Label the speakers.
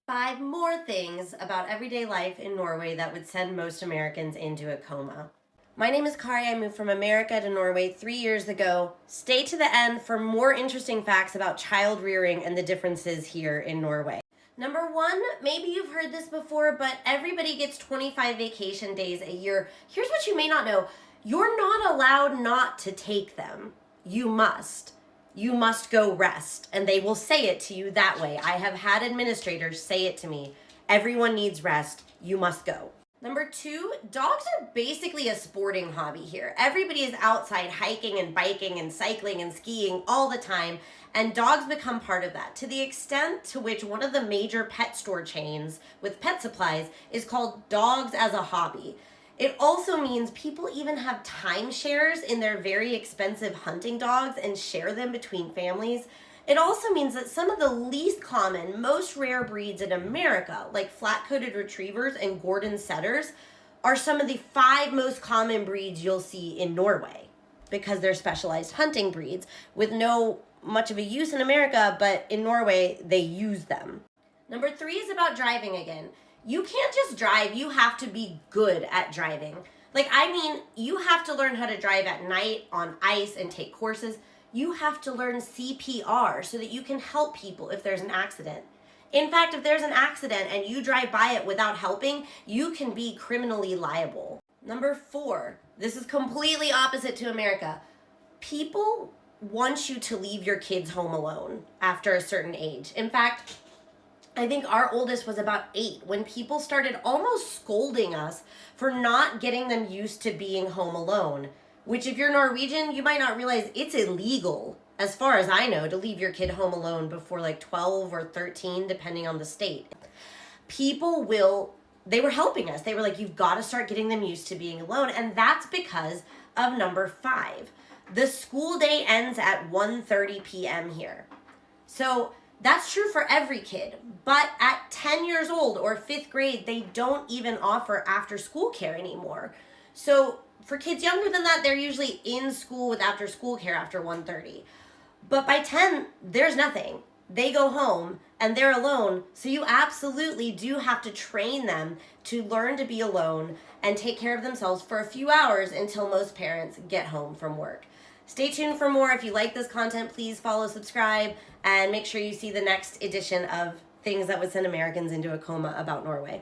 Speaker 1: 5 more things about everyday life in Norway that would send most Americans into a coma. My name is Kari. I moved from America to Norway 3 years ago. Stay to the end for more interesting facts about child rearing and the differences here in Norway. Number 1, maybe you've heard this before, but everybody gets 25 vacation days a year. Here's what you may not know. You're not allowed not to take them. You must. You must go rest. And they will say it to you that way. I have had administrators say it to me. Everyone needs rest. You must go. Number 2, dogs are basically a sporting hobby here. Everybody is outside hiking and biking and cycling and skiing all the time, and dogs become part of that, to the extent to which one of the major pet store chains with pet supplies is called Dogs as a Hobby. It also means people even have timeshares in their very expensive hunting dogs and share them between families. It also means that some of the least common, most rare breeds in America, like flat-coated retrievers and Gordon setters, are some of the 5 most common breeds you'll see in Norway, because they're specialized hunting breeds with no much of a use in America, but in Norway, they use them. Number 3 is about driving again. You can't just drive, you have to be good at driving. You have to learn how to drive at night on ice and take courses. You have to learn CPR so that you can help people if there's an accident. In fact, if there's an accident and you drive by it without helping, you can be criminally liable. Number 4, this is completely opposite to America. People want you to leave your kids home alone after a certain age. In fact, I think our oldest was about 8 when people started almost scolding us for not getting them used to being home alone. Which, if you're Norwegian, you might not realize it's illegal, as far as I know, to leave your kid home alone before 12 or 13, depending on the state. They were helping us. They were like, you've got to start getting them used to being alone. And that's because of number 5. The school day ends at 1:30 p.m. here. So that's true for every kid. But at 10 years old or 5th grade, they don't even offer after school care anymore. So for kids younger than that, they're usually in school with after school care after 1:30. But by 10, there's nothing. They go home and they're alone. So you absolutely do have to train them to learn to be alone and take care of themselves for a few hours until most parents get home from work. Stay tuned for more. If you like this content, please follow, subscribe, and make sure you see the next edition of Things That Would Send Americans into a Coma about Norway.